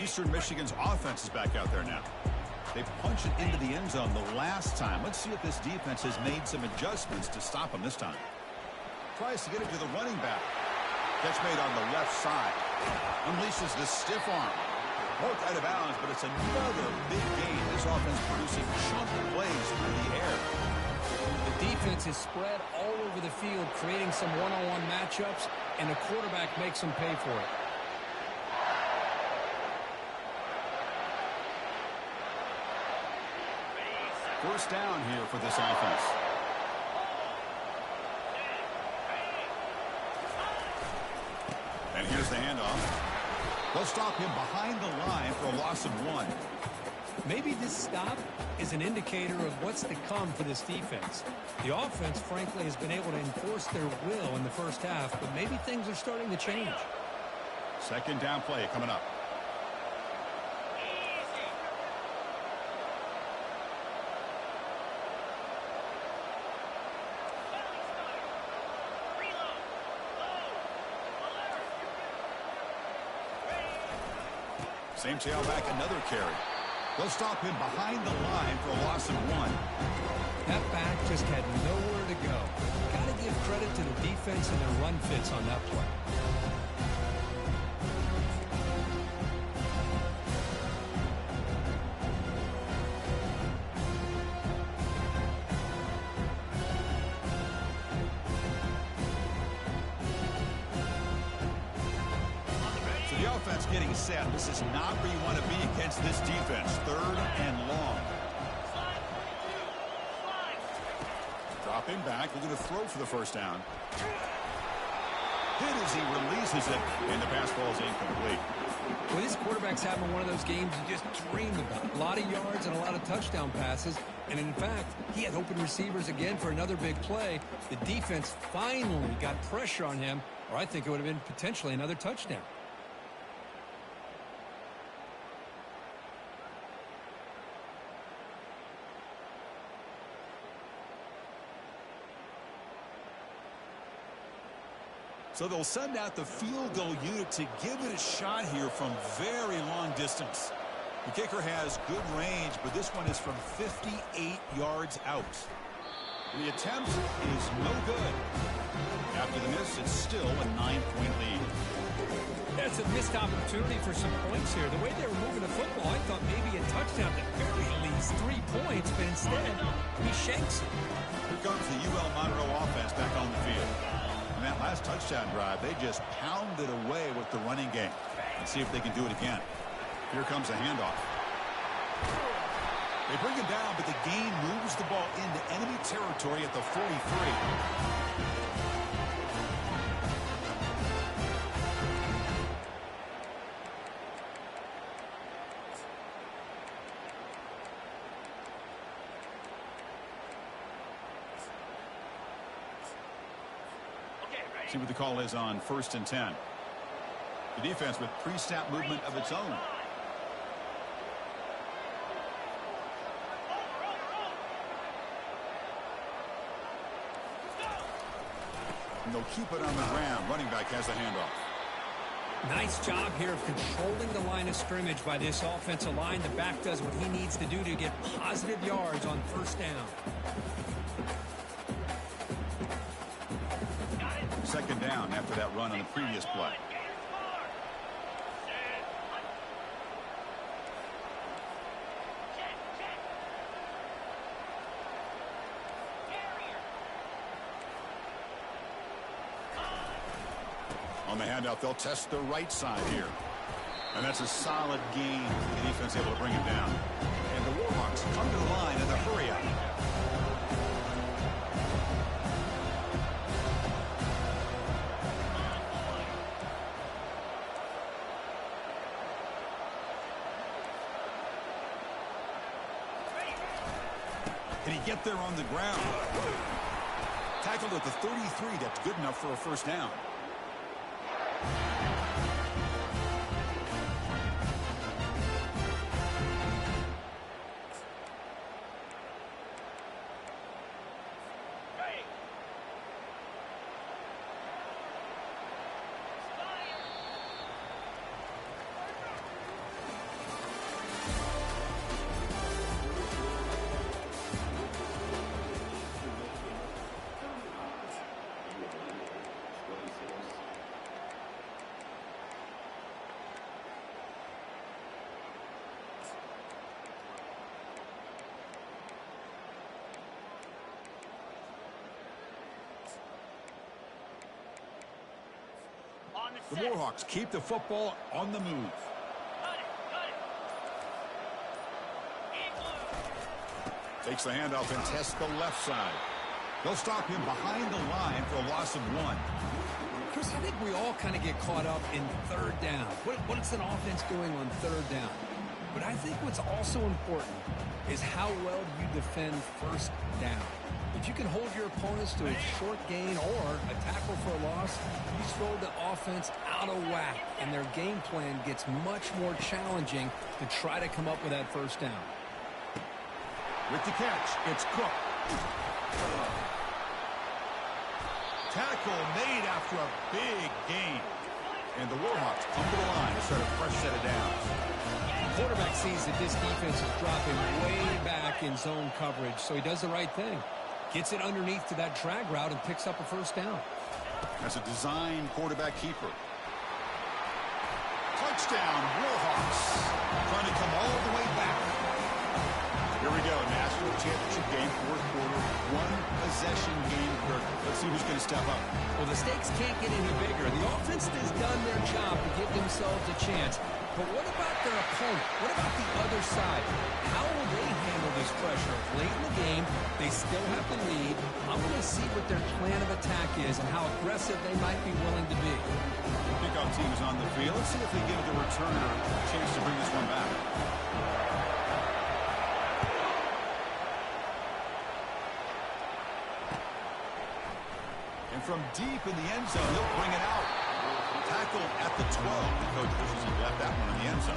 Eastern Michigan's offense is back out there now. They punch it into the end zone the last time. Let's see if this defense has made some adjustments to stop them this time. Tries to get it to the running back. Catch made on the left side. Unleashes the stiff arm. Poked out of bounds, but it's another big gain. This offense producing chunk plays through the air. The defense is spread all over the field, creating some one-on-one matchups, and the quarterback makes them pay for it. First down here for this offense. And here's the handoff. They'll stop him behind the line for a loss of 1. Maybe this stop is an indicator of what's to come for this defense. The offense, frankly, has been able to enforce their will in the first half, but maybe things are starting to change. Second down play coming up. Same tailback, another carry. They'll stop him behind the line for a loss of 1. That back just had nowhere to go. Got to give credit to the defense and their run fits on that play. The offense getting set. This is not where you want to be against this defense. 3rd and long. Dropping back, looking to throw for the first down. Hit as he releases it, and the pass ball is incomplete. Well, this quarterback's having one of those games you just dream about. A lot of yards and a lot of touchdown passes. And in fact, he had open receivers again for another big play. The defense finally got pressure on him, or I think it would have been potentially another touchdown. So they'll send out the field goal unit to give it a shot here from very long distance. The kicker has good range, but this one is from 58 yards out. The attempt is no good. After the miss, it's still a 9-point lead. That's a missed opportunity for some points here. The way they were moving the football, I thought maybe a touchdown at very least 3 points, but instead, he shanks it. Here comes the UL Monroe offense back on the field. In that last touchdown drive, they just pounded away with the running game. Let's see if they can do it again. Here comes a handoff. They bring him down, but the gain moves the ball into enemy territory at the 43. See what the call is on 1st and 10. The defense with pre-snap movement of its own. And they'll keep it on the ground. Running back has the handoff. Nice job here of controlling the line of scrimmage by this offensive line. The back does what he needs to do to get positive yards on 1st down. 2nd down after that run on the previous play. On the handout, they'll test the right side here. And that's a solid gain. The defense able to bring him down. And the Warhawks come to the line in the hurry up. Can he get there on the ground? Tackled at the 33. That's good enough for a 1st down. The Warhawks keep the football on the move. Takes the handoff and tests the left side. They'll stop him behind the line for a loss of 1. Chris, I think we all kind of get caught up in 3rd down. What's an offense doing on 3rd down? But I think what's also important is how well you defend 1st down. If you can hold your opponents to a short gain or a tackle for a loss, you throw the offense out of whack, and their game plan gets much more challenging to try to come up with that 1st down. With the catch, it's Cook. Tackle made after a big gain. And the Warhawks come to the line to start a fresh set of downs. The quarterback sees that this defense is dropping way back in zone coverage, so he does the right thing. Gets it underneath to that drag route and picks up a 1st down. That's a design quarterback keeper. Touchdown, Warhawks. Trying to come all the way back. Here we go, national championship game, fourth quarter, one-possession game. Let's see who's going to step up. Well, the stakes can't get any bigger. The offense has done their job to give themselves a chance. But what about their opponent? What about the other side? How will they handle this pressure? Late in the game, they still have the lead. I'm going to see what their plan of attack is and how aggressive they might be willing to be. The pickoff team is on the field. Let's see if they give the returner a chance to bring this one back. And from deep in the end zone, they'll bring it out. Tackled at the 12. The coach wishes he left that one in the end zone.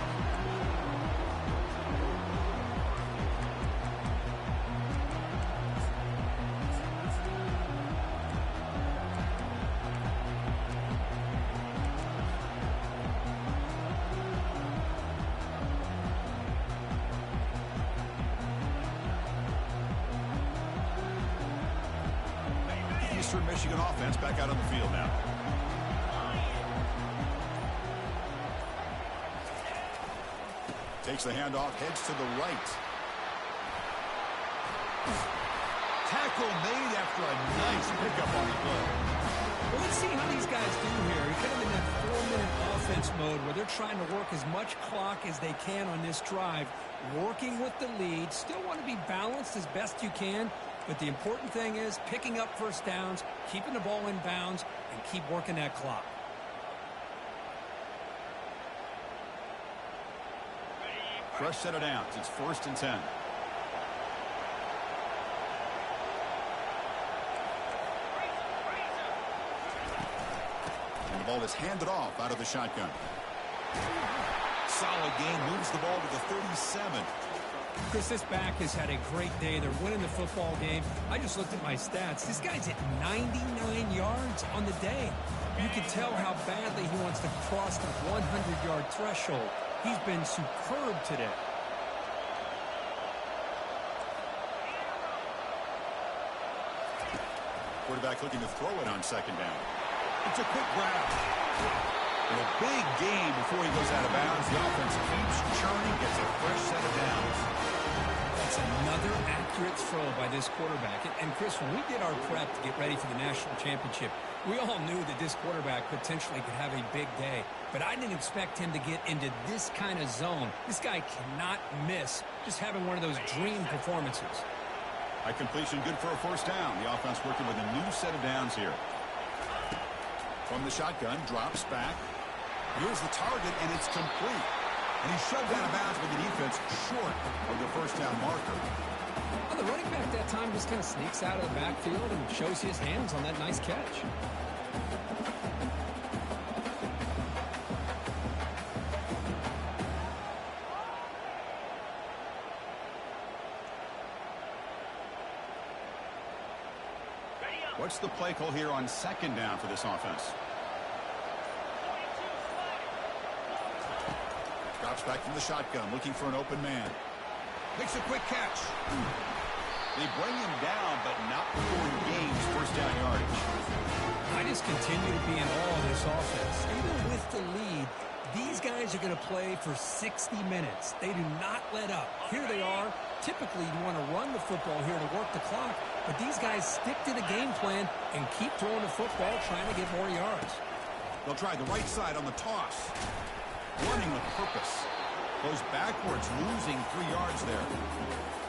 Eastern Michigan offense back out on the field now. Takes the handoff, heads to the right. Tackle made after a nice pickup on the play. Well, let's see how these guys do here. You're kind of in that 4-minute offense mode where they're trying to work as much clock as they can on this drive, working with the lead. Still want to be balanced as best you can, but the important thing is picking up first downs, keeping the ball in bounds, and keep working that clock. Fresh set of downs. It's 1st and 10. And the ball is handed off out of the shotgun. Solid game. Moves the ball to the 37. Chris, this back has had a great day. They're winning the football game. I just looked at my stats. This guy's hit 99 yards on the day. You can tell how badly he wants to cross the 100-yard threshold. He's been superb today. Quarterback looking to throw it on 2nd down. It's a quick grab. And a big gain before he goes out of bounds. The offense keeps churning, gets a fresh set of downs. That's another accurate throw by this quarterback. And Chris, when we did our prep to get ready for the national championship, we all knew that this quarterback potentially could have a big day. But I didn't expect him to get into this kind of zone. This guy cannot miss just having one of those dream performances. High completion, good for a 1st down. The offense working with a new set of downs here. From the shotgun, drops back. Here's the target, and it's complete. And he's shoved out of bounds with the defense short of the 1st down marker. Well, the running back that time just kind of sneaks out of the backfield and shows his hands on that nice catch. What's the play call here on 2nd down for this offense? Drops back from the shotgun, looking for an open man. Makes a quick catch. They bring him down, but not before he gains 1st down yardage. I just continue to be in awe of this offense. Even with the lead, these guys are going to play for 60 minutes. They do not let up. Here they are. Typically, you want to run the football here to work the clock, but these guys stick to the game plan and keep throwing the football, trying to get more yards. They'll try the right side on the toss. Running with purpose. Goes backwards, losing 3 yards there.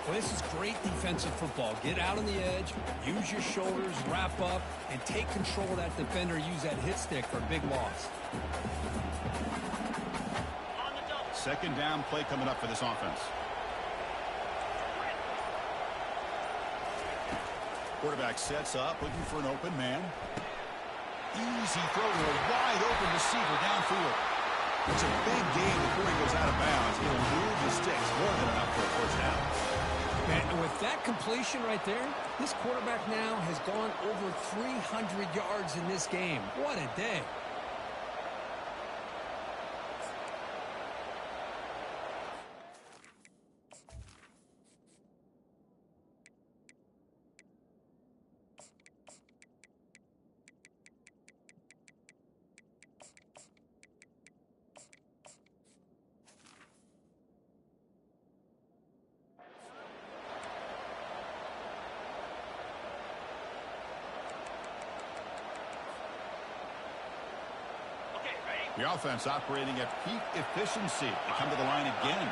Well, this is great defensive football. Get out on the edge, use your shoulders, wrap up, and take control of that defender. Use that hit stick for a big loss. 2nd down play coming up for this offense. Quarterback sets up, looking for an open man. Easy throw to a wide open receiver downfield. It's a big gain before he goes out of bounds. He'll move the sticks more than enough for a 1st down. And with that completion right there, this quarterback now has gone over 300 yards in this game. What a day. The offense operating at peak efficiency. They come to the line again.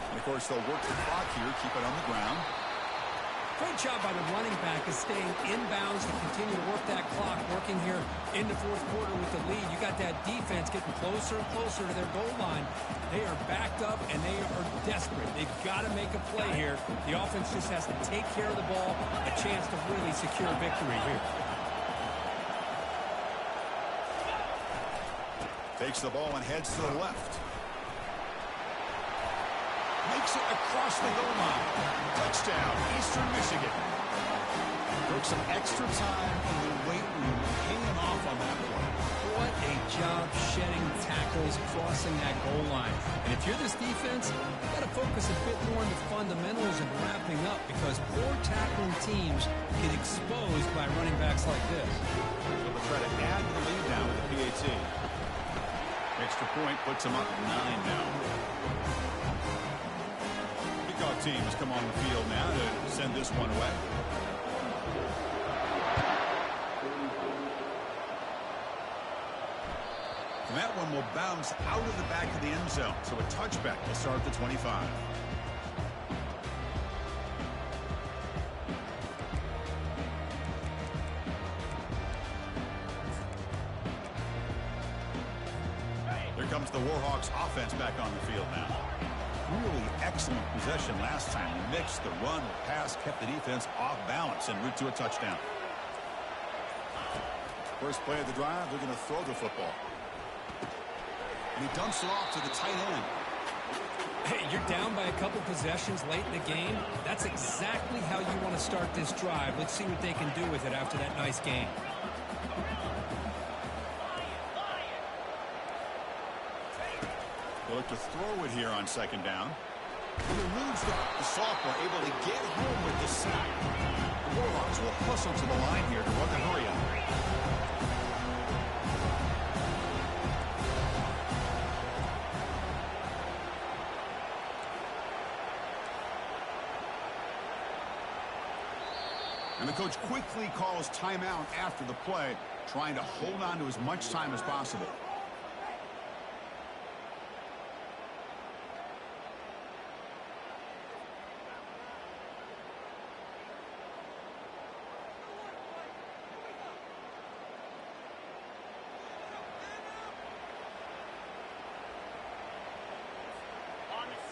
And, of course, they'll work the clock here, keep it on the ground. Great job by the running back of staying inbounds to continue to work that clock, working here in the fourth quarter with the lead. You got that defense getting closer and closer to their goal line. They are backed up, and they are desperate. They've got to make a play here. The offense just has to take care of the ball, a chance to really secure victory here. Takes the ball and heads to the left. Makes it across the goal line. Touchdown, Eastern Michigan. Took some extra time in the weight room, hanging off on that play. What a job shedding tackles crossing that goal line. And if you're this defense, you've got to focus a bit more on the fundamentals and wrapping up, because poor tackling teams get exposed by running backs like this. So they'll try to add to the lead now with the PAT. Extra point puts them up 9 now. Kickoff team has come on the field now to send this one away. And that one will bounce out of the back of the end zone. So a touchback will start at the 25. Here comes the Warhawks offense back on the field now. Really excellent possession last time. They mixed the run, the pass, kept the defense off balance en route to a touchdown. First play of the drive, they're going to throw the football. And he dumps it off to the tight end. Hey, you're down by a couple possessions late in the game. That's exactly how you want to start this drive. Let's see what they can do with it after that nice game. They'll look to throw it here on second down. He eludes the sophomore, able to get home with the sack. The Warhawks will hustle to the line here to run the hurry up. And the coach quickly calls timeout after the play, trying to hold on to as much time as possible.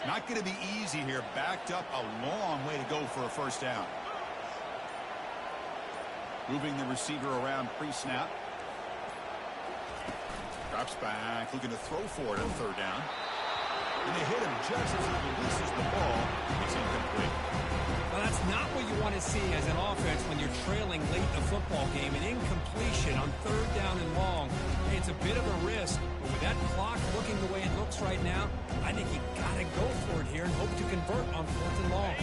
Not going to be easy here. Backed up a long way to go for a first down. Moving the receiver around pre-snap. Drops back, looking to throw for it on third down. And they hit him just as he releases the ball. It's incomplete. Well, that's not what you want to see as an offense when you're trailing late in a football game. An incompletion on third down and long. It's a bit of a risk, but with that clock looking the way it looks right now, I think you got to go for it here and hope to convert on fourth and long.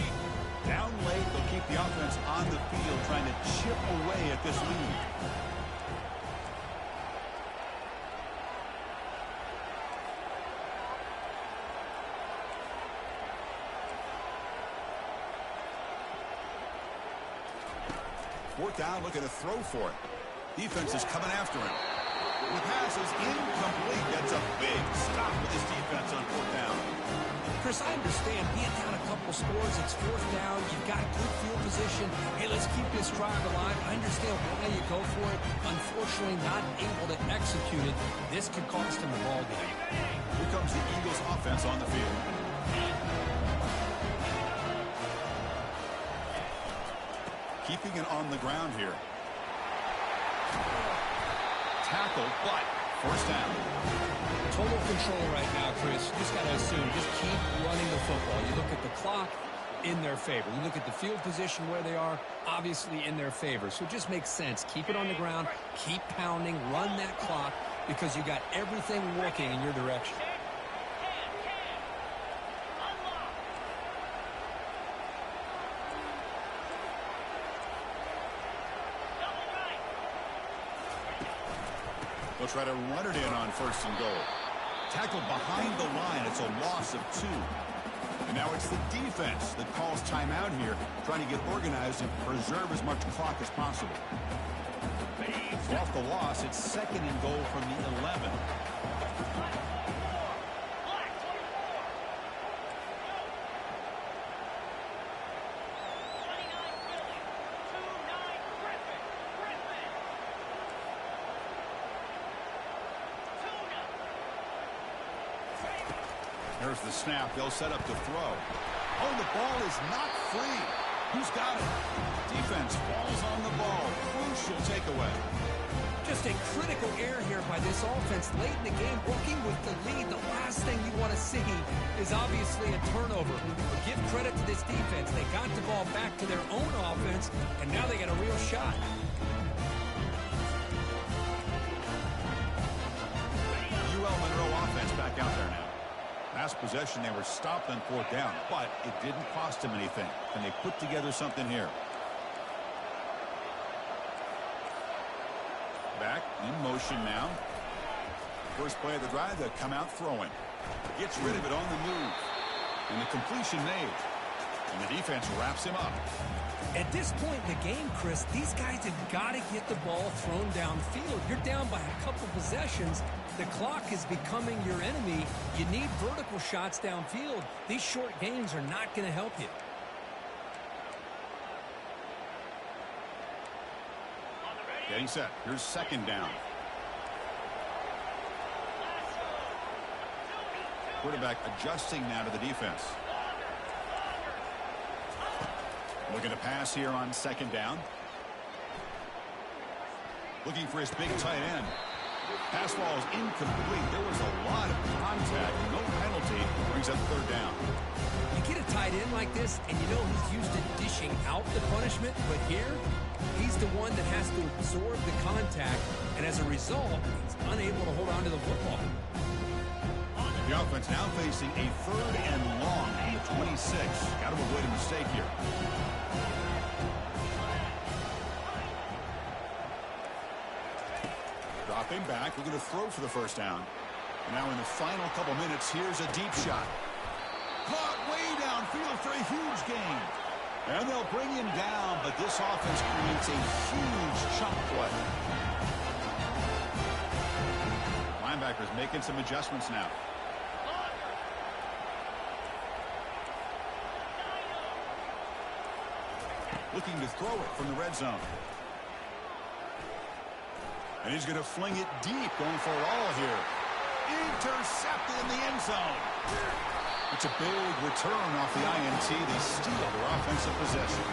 Down late, they'll keep the offense on the field, trying to chip away at this lead. Fourth down, looking to throw for it. Defense is coming after him. The pass is incomplete. That's a big stop with this defense on fourth down. Chris, I understand being down a couple scores, it's fourth down, you've got good field position. Hey, let's keep this drive alive. I understand why you go for it. Unfortunately, not able to execute it. This could cost him the ball game. Here comes the Eagles offense on the field. Keeping it on the ground here. Tackle, but first down. Total control right now, Chris. You just got to assume, just keep running the football. You look at the clock, in their favor. You look at the field position where they are, obviously in their favor. So it just makes sense. Keep it on the ground, keep pounding, run that clock, because you got everything working in your direction. They'll try to run it in on first and goal. Tackled behind the line. It's a loss of 2. And now it's the defense that calls timeout here, trying to get organized and preserve as much clock as possible. Off the loss, it's 2nd and goal from the 11. There's the snap. They'll set up to throw. Oh, the ball is not free. Who's got it? Defense falls on the ball. Crucial takeaway. Just a critical error here by this offense late in the game, working with the lead. The last thing you want to see is obviously a turnover. But give credit to this defense. They got the ball back to their own offense, and now they got a real shot. UL Monroe offense back out there now. Last possession, they were stopped on 4th down, but it didn't cost them anything. Can they put together something here? Back in motion now. First play of the drive, they'll come out throwing. Gets rid of it on the move. And the completion made. And the defense wraps him up. At this point in the game, Chris, these guys have got to get the ball thrown downfield. You're down by a couple possessions. The clock is becoming your enemy. You need vertical shots downfield. These short games are not going to help you. Getting set. Here's 2nd down. Quarterback adjusting now to the defense. Looking to pass here on 2nd down. Looking for his big tight end. Pass ball is incomplete. There was a lot of contact. No penalty. Brings up 3rd down. You get a tight end like this, and you know he's used to dishing out the punishment, but here, he's the one that has to absorb the contact, and as a result, he's unable to hold on to the football. The offense now facing a 3rd and long from the 26. Got to avoid a mistake here. Dropping back, we're going to throw for the 1st down. And now in the final couple minutes, here's a deep shot. Caught way downfield for a huge gain. And they'll bring him down, but this offense creates a huge chunk play. Linebackers making some adjustments now. Looking to throw it from the red zone. And he's going to fling it deep, going for it all here. Intercepted in the end zone. It's a big return off the INT. They steal their offensive possession.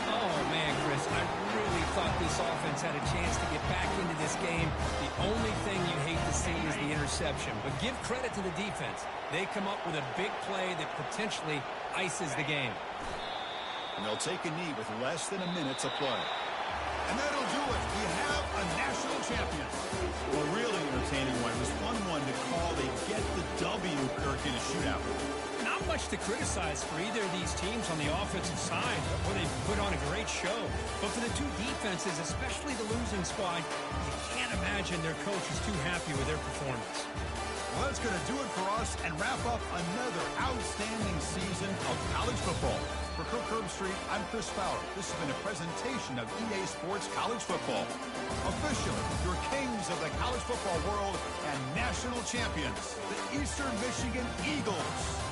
Oh, man, Chris, I really thought this offense had a chance to get back into this game. The only thing you hate to see is the interception. But give credit to the defense. They come up with a big play that potentially ices the game. And they'll take a knee with less than a minute to play. And that'll do it. We have a national champion. Well, a really entertaining one. It was 1-1 to call. They get the W, Kirk, in a shootout. Not much to criticize for either of these teams on the offensive side, where they put on a great show. But for the two defenses, especially the losing squad, you can't imagine their coach is too happy with their performance. Well, that's going to do it for us and wrap up another outstanding season of college football. For Kirk Herbstreit, I'm Chris Fowler. This has been a presentation of EA Sports College Football. Officially, your kings of the college football world and national champions, the Eastern Michigan Eagles.